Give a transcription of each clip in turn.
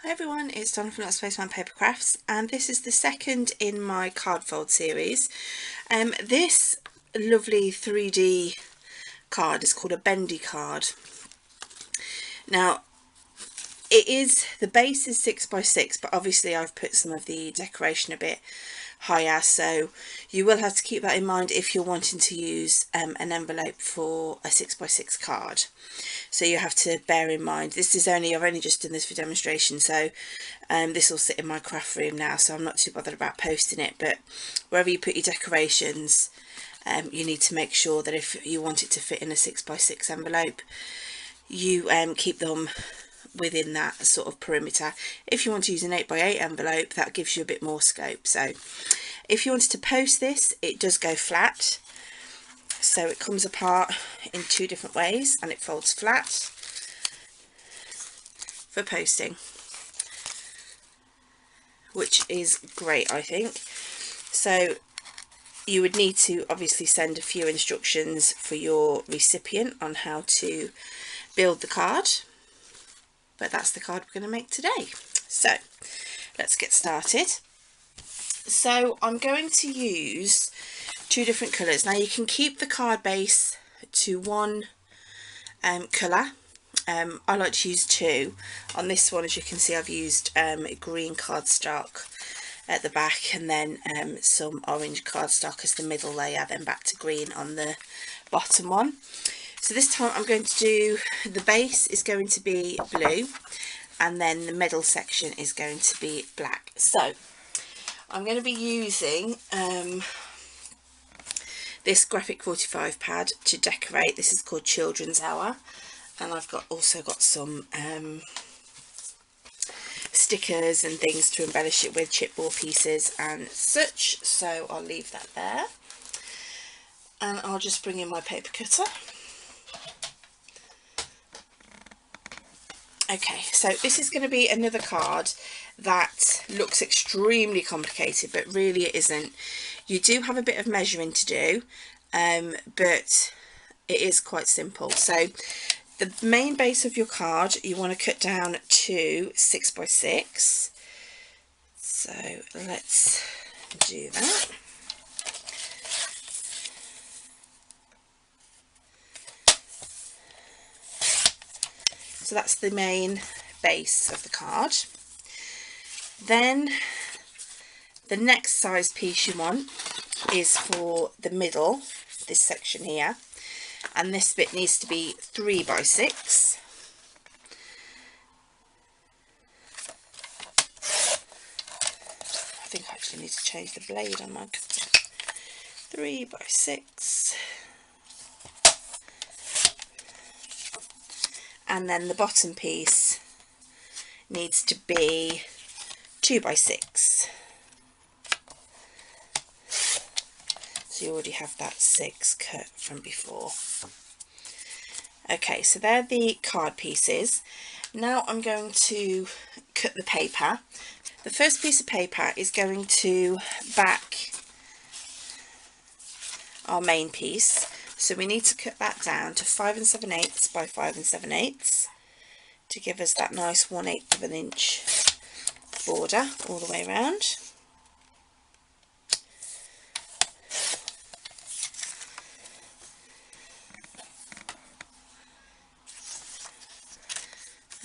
Hi everyone, it's Donna from Spaceman Paper Crafts, and this is the second in my card fold series. This lovely 3D card is called a Bendi card. Now, the base is 6x6, but obviously I've put some of the decoration a bit higher, so you will have to keep that in mind if you're wanting to use an envelope for a 6x6 card. So you have to bear in mind, I've only just done this for demonstration, so this will sit in my craft room now, so I'm not too bothered about posting it. But wherever you put your decorations, you need to make sure that if you want it to fit in a 6x6 envelope, you keep them within that sort of perimeter. If you want to use an 8x8 envelope, that gives you a bit more scope. So if you wanted to post this, it does go flat, so it comes apart in two different ways and it folds flat for posting, which is great, I think. So you would need to obviously send a few instructions for your recipient on how to build the card, but that's the card we're going to make today. So let's get started. So I'm going to use two different colours. Now you can keep the card base to one colour. I like to use two. On this one, as you can see, I've used green cardstock at the back, and then some orange cardstock as the middle layer, then back to green on the bottom one. So this time I'm going to do, the base is going to be blue, and then the middle section is going to be black. So I'm going to be using this graphic 45 pad to decorate. This is called Children's Hour, and I've also got some stickers and things to embellish it with, chipboard pieces and such. So I'll leave that there, and I'll just bring in my paper cutter. Okay, so this is going to be another card that looks extremely complicated, but really it isn't. You do have a bit of measuring to do, but it is quite simple. So the main base of your card, you want to cut down to 6x6. So let's do that. So that's the main base of the card. Then the next size piece you want is for the middle, this section here, and this bit needs to be 3x6. I think I actually need to change the blade on my cutter. 3x6. And then the bottom piece needs to be 2x6. So you already have that 6 cut from before. Okay, so they're the card pieces. Now I'm going to cut the paper. The first piece of paper is going to back our main piece. So we need to cut that down to 5 7/8 by 5 7/8 to give us that nice 1/8 of an inch border all the way around.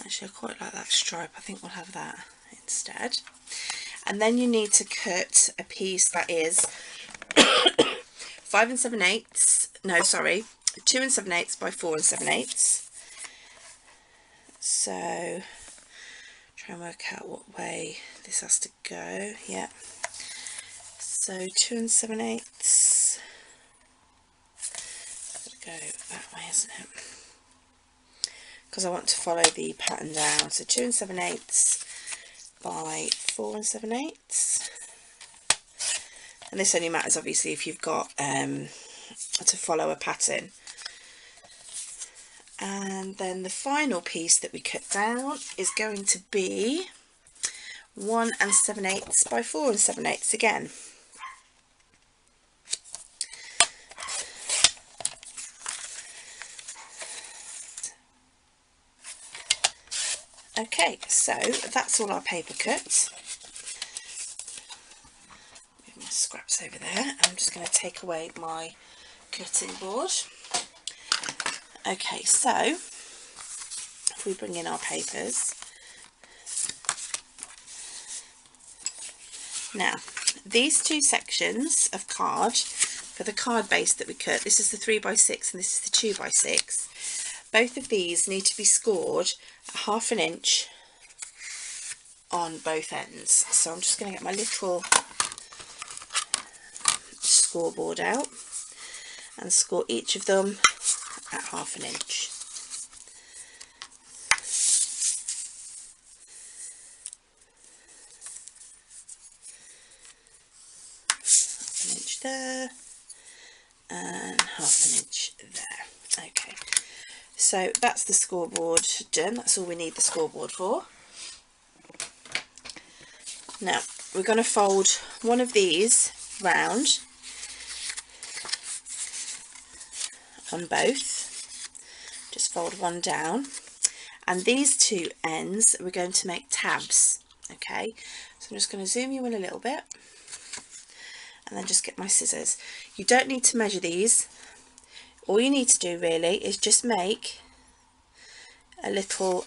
Actually, I quite like that stripe. I think we'll have that instead. And then you need to cut a piece that is 5 7/8. No, sorry, 2 7/8 by 4 7/8. So try and work out what way this has to go. Yeah. So 2 7/8. Gotta go that way, isn't it? Because I want to follow the pattern down. So 2 7/8 by 4 7/8. And this only matters obviously if you've got to follow a pattern. And then the final piece that we cut down is going to be 1 7/8 by 4 7/8 again. Okay, so that's all our paper cut. Move my scraps over there. I'm just going to take away my cutting board. Okay, so if we bring in our papers, now these two sections of card for the card base that we cut, this is the 3x6 and this is the 2x6, both of these need to be scored at 1/2 inch on both ends. So I'm just going to get my little scoreboard out and score each of them at 1/2 inch. An inch there and 1/2 inch there. Okay, so that's the scoreboard done. That's all we need the scoreboard for. Now we're going to fold one of these round on both. Just fold one down, and these two ends we're going to make tabs. Okay, so I'm just going to zoom you in a little bit and then just get my scissors. You don't need to measure these. All you need to do really is just make a little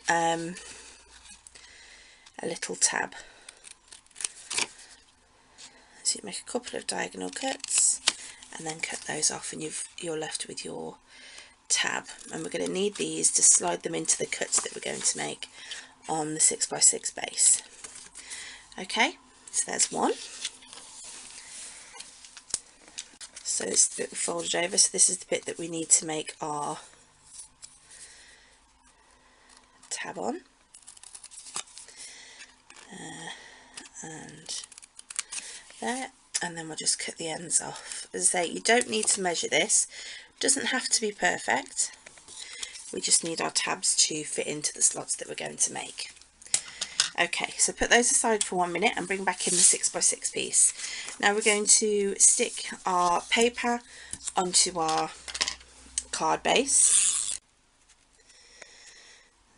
tab. So you make a couple of diagonal cuts and then cut those off, and you're left with your tab. And we're going to need these to slide them into the cuts that we're going to make on the 6x6 base. Okay, so there's one. So this is the bit we folded over, so this is the bit that we need to make our tab on. And there, and then we'll just cut the ends off. As I say, you don't need to measure this, it doesn't have to be perfect. We just need our tabs to fit into the slots that we're going to make. Okay, so put those aside for 1 minute and bring back in the 6x6 piece. Now we're going to stick our paper onto our card base.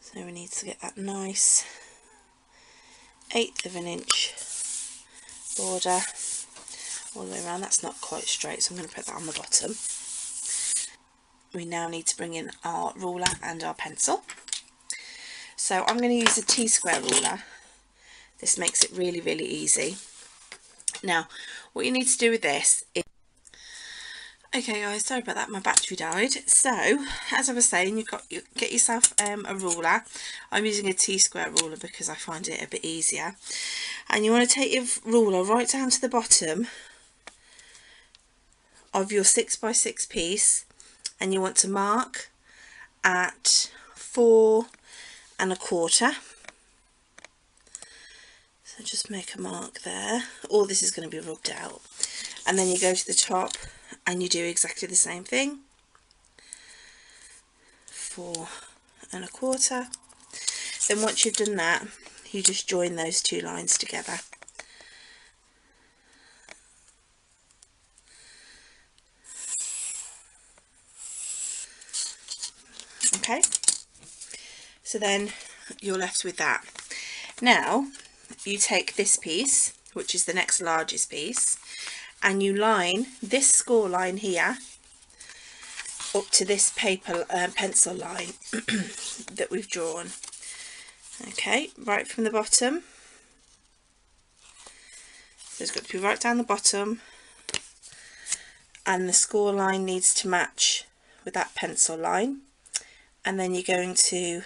So we need to get that nice 1/8 of an inch border all the way around. That's not quite straight, so I'm going to put that on the bottom. We now need to bring in our ruler and our pencil. So I'm going to use a T-square ruler. This makes it really, really easy. Now, what you need to do with this is... Okay guys, sorry about that, my battery died. So, as I was saying, you get yourself a ruler. I'm using a T-square ruler because I find it a bit easier. And you want to take your ruler right down to the bottom of your 6x6 piece, and you want to mark at 4 1/4. So just make a mark there. All this is going to be rubbed out, and then you go to the top and you do exactly the same thing, 4 1/4. Then once you've done that, you just join those two lines together. Okay, so then you're left with that. Now you take this piece, which is the next largest piece, and you line this score line here up to this paper pencil line that we've drawn. Okay, right from the bottom. So it's got to be right down the bottom, and the score line needs to match with that pencil line. And then you're going to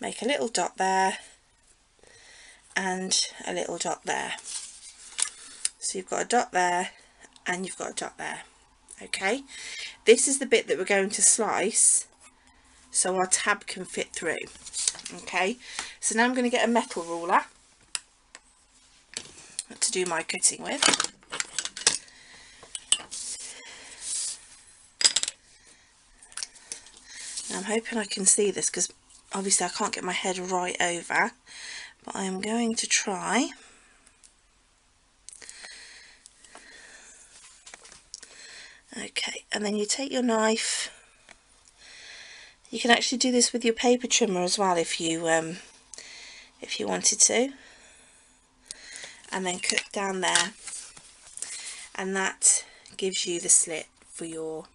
make a little dot there and a little dot there. So you've got a dot there and you've got a dot there. Okay, this is the bit that we're going to slice so our tab can fit through. Okay, so now I'm going to get a metal ruler to do my cutting with. Now I'm hoping I can see this, because obviously I can't get my head right over, but I am going to try. Okay, and then you take your knife. You can actually do this with your paper trimmer as well if you if you wanted to, and then cut down there, and that gives you the slit for your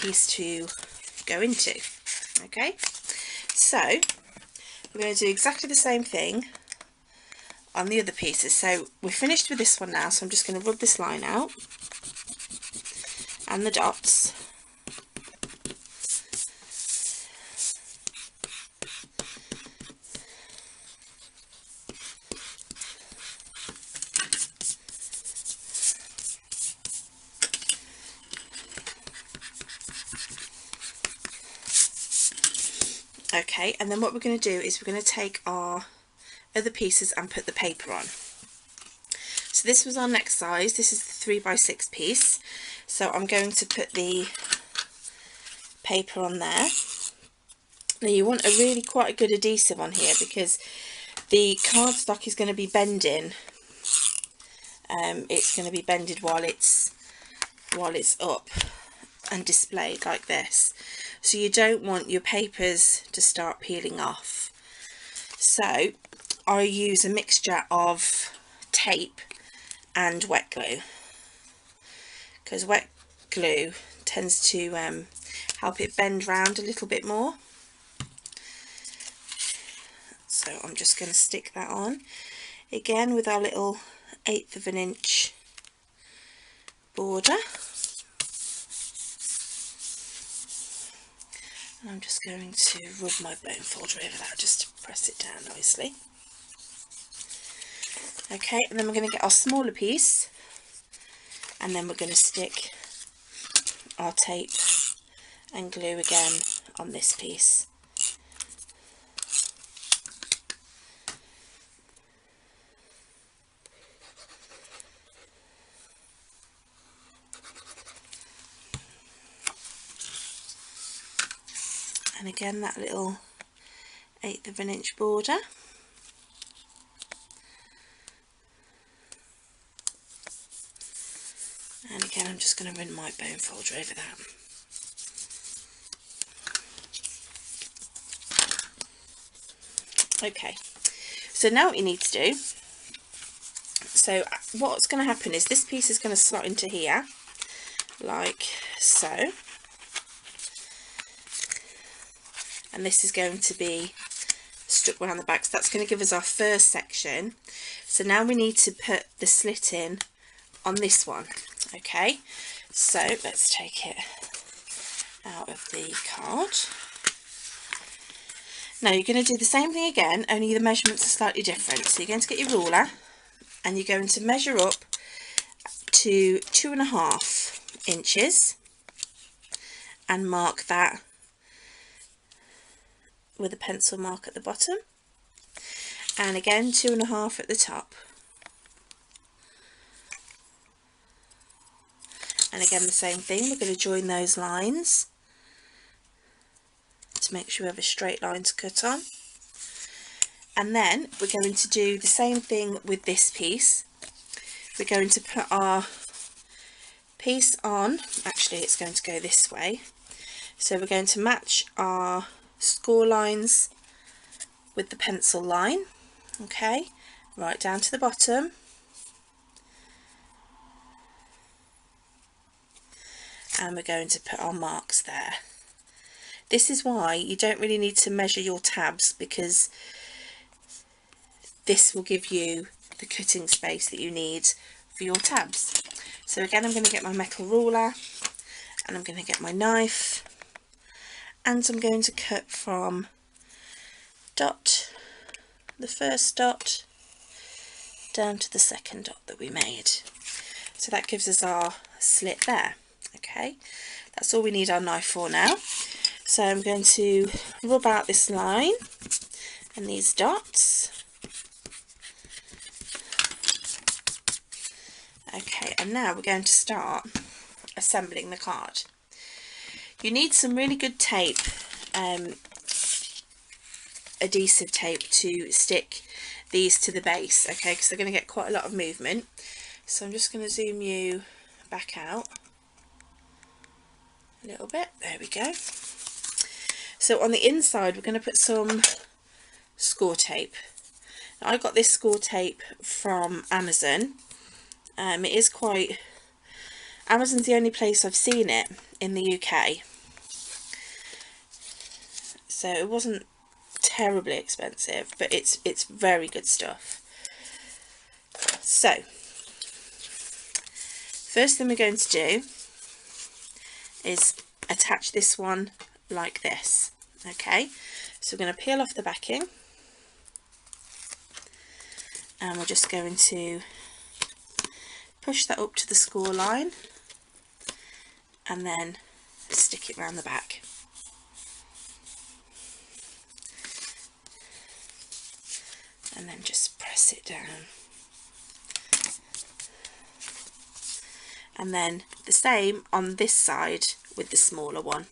piece to go into. Okay, so we're going to do exactly the same thing on the other pieces. So we're finished with this one now, so I'm just going to rub this line out and the dots. Okay, and then what we're going to do is we're going to take our other pieces and put the paper on. So this was our next size. This is the 3x6 piece. So I'm going to put the paper on there. Now you want a really quite a good adhesive on here, because the cardstock is going to be bending. It's going to be bended while it's up and displayed like this. So you don't want your papers to start peeling off. So I use a mixture of tape and wet glue, because wet glue tends to help it bend round a little bit more. So I'm just going to stick that on again with our little 1/8 of an inch border. And I'm just going to rub my bone folder over that just to press it down nicely. Okay, and then we're going to get our smaller piece, and then we're going to stick our tape and glue again on this piece. And again that little 1/8 of an inch border. And again I'm just going to run my bone folder over that. Okay, so now what you need to do, so what's going to happen is this piece is going to slot into here like so, and this is going to be stuck around the back, so that's going to give us our first section. So now we need to put the slit in on this one. Okay, so let's take it out of the card. Now you're going to do the same thing again, only the measurements are slightly different. So you're going to get your ruler and you're going to measure up to 2.5 inches and mark that with a pencil mark at the bottom, and again 2.5 at the top, and again the same thing. We're going to join those lines to make sure we have a straight line to cut on, and then we're going to do the same thing with this piece. We're going to put our piece on, actually it's going to go this way, so we're going to match our score lines with the pencil line, okay, right down to the bottom, and we're going to put our marks there. This is why you don't really need to measure your tabs, because this will give you the cutting space that you need for your tabs. So again I'm going to get my metal ruler and I'm going to get my knife, and I'm going to cut from the first dot down to the second dot that we made. So that gives us our slit there. Okay, that's all we need our knife for now. So I'm going to rub out this line and these dots. Okay, and now we're going to start assembling the card. You need some really good tape, adhesive tape, to stick these to the base, okay, because they're going to get quite a lot of movement. So I'm just going to zoom you back out a little bit. There we go. So on the inside we're going to put some score tape. Now, I got this score tape from Amazon. It is quite, Amazon's the only place I've seen it in the UK, so it wasn't terribly expensive, but it's very good stuff. So first thing we're going to do is attach this one like this. Okay, so we're going to peel off the backing, and we're just going to push that up to the score line and then stick it round the back. And then just press it down. And then the same on this side with the smaller one.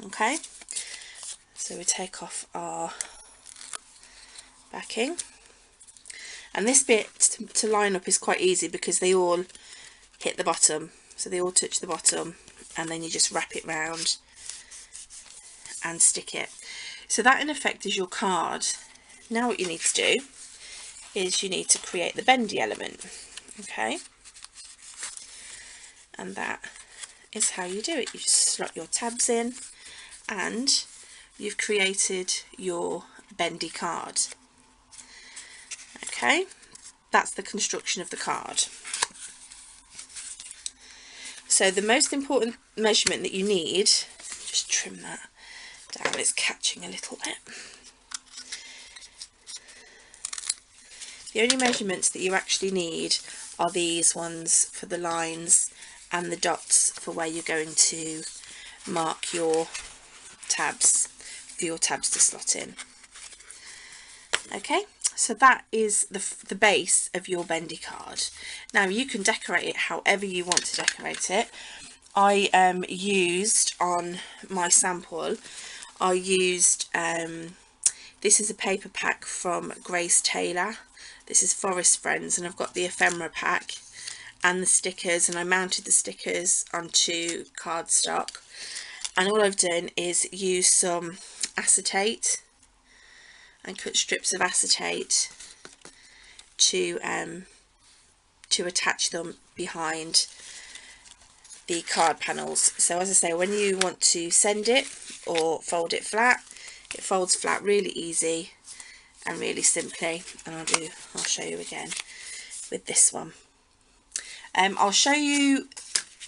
Okay, so we take off our backing, and this bit to line up is quite easy because they all hit the bottom, so they all touch the bottom, and then you just wrap it round and stick it. So that in effect is your card. Now what you need to do is you need to create the bendy element. Okay, and that is how you do it. You just slot your tabs in and you've created your bendy card. Okay, that's the construction of the card. So the most important measurement that you need, just trim that down, it's catching a little bit. The only measurements that you actually need are these ones for the lines and the dots for where you're going to mark your tabs, for your tabs to slot in. Okay, so that is the base of your bendy card. Now you can decorate it however you want to decorate it. I used on my sample, I used this is a paper pack from Grace Taylor. This is Forest Friends, and I've got the ephemera pack and the stickers, and I mounted the stickers onto cardstock, and all I've done is use some acetate and cut strips of acetate to attach them behind the card panels. So as I say, when you want to send it or fold it flat, it folds flat really easy and really simply, and I'll show you again with this one. I'll show you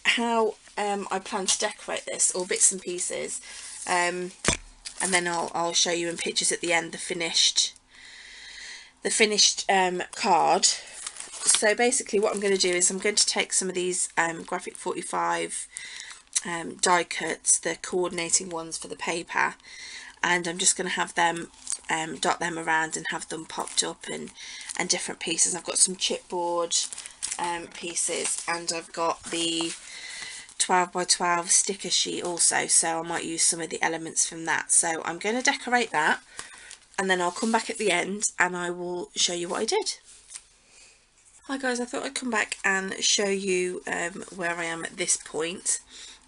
how I plan to decorate this, or bits and pieces, and then I'll show you in pictures at the end the finished card. So basically what I'm going to do is I'm going to take some of these graphic 45 die cuts, the coordinating ones for the paper, and I'm just going to have them dot them around and have them popped up and different pieces. I've got some chipboard pieces, and I've got the 12 by 12 sticker sheet also, so I might use some of the elements from that. So I'm going to decorate that, and then I'll come back at the end and I will show you what I did. Hi guys, I thought I'd come back and show you where I am at this point.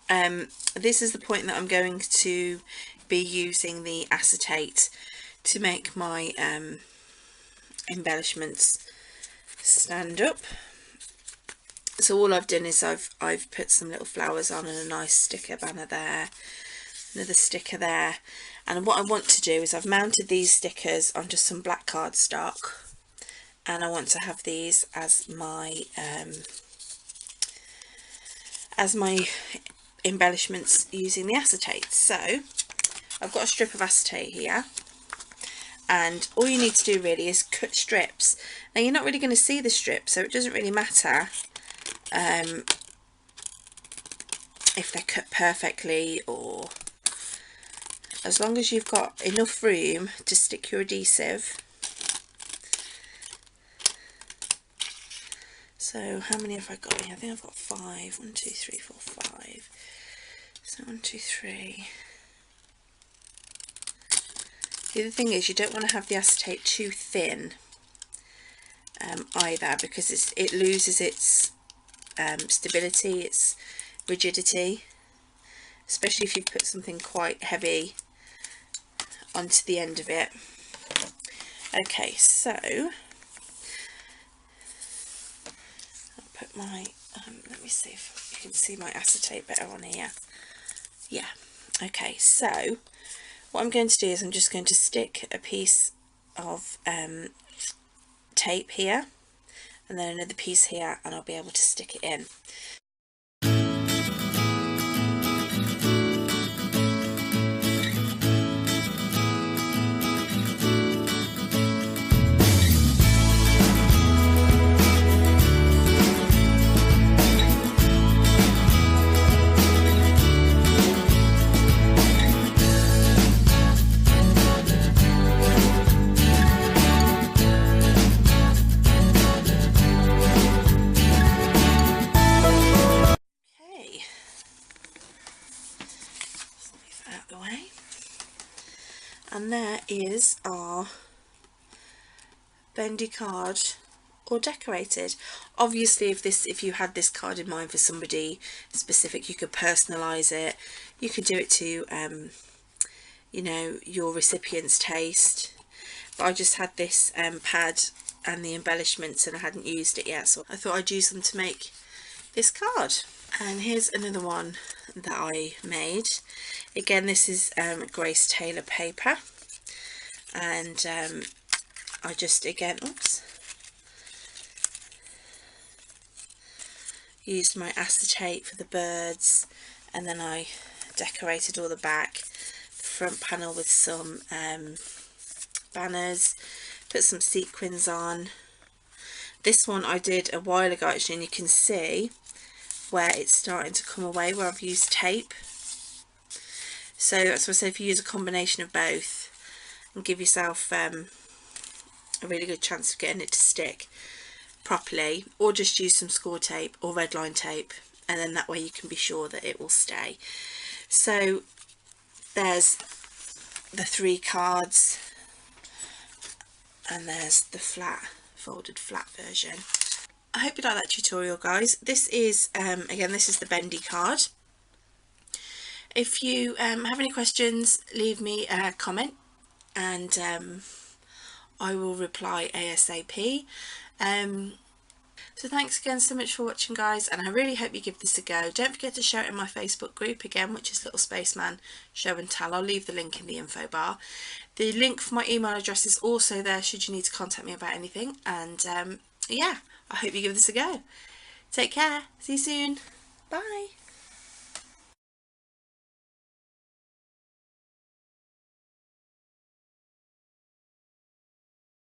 This is the point that I'm going to be using the acetate to make my embellishments stand up. So all I've done is I've put some little flowers on and a nice sticker banner there, another sticker there, and what I want to do is I've mounted these stickers onto some black cardstock, and I want to have these as my embellishments using the acetate. So I've got a strip of acetate here, and all you need to do really is cut strips. Now you're not really going to see the strips, so it doesn't really matter if they're cut perfectly, or as long as you've got enough room to stick your adhesive. So how many have I got here? I think I've got 5. 1, 2, 3, 4, 5. So 1, 2, 3. The other thing is you don't want to have the acetate too thin either, because it loses its stability, its rigidity, especially if you put something quite heavy onto the end of it. Okay, so I'll put my let me see if you can see my acetate better on here. Yeah, okay, so what I'm going to do is I'm just going to stick a piece of tape here and then another piece here, and I'll be able to stick it in. And there is our Bendi card all decorated. Obviously if you had this card in mind for somebody specific, you could personalize it. You could do it to you know, your recipient's taste, but I just had this pad and the embellishments and I hadn't used it yet, so I thought I'd use them to make this card. And here's another one that I made. Again, this is Grace Taylor paper, and I just again used my acetate for the birds, and then I decorated all the back, front panel with some banners, put some sequins on. This one I did a while ago actually, and you can see where it's starting to come away where I've used tape. So that's what I said, if you use a combination of both and give yourself a really good chance of getting it to stick properly, or just use some score tape or red line tape, and then that way you can be sure that it will stay. So there's the 3 cards, and there's the folded flat version. I hope you like that tutorial, guys. This is again, this is the Bendi card. If you have any questions, leave me a comment and I will reply ASAP. So thanks again so much for watching, guys, and I really hope you give this a go. Don't forget to share it in my Facebook group again, which is Little Spaceman Show and Tell. I'll leave the link in the info bar. The link for my email address is also there should you need to contact me about anything, and yeah, I hope you give this a go. Take care. See you soon. Bye.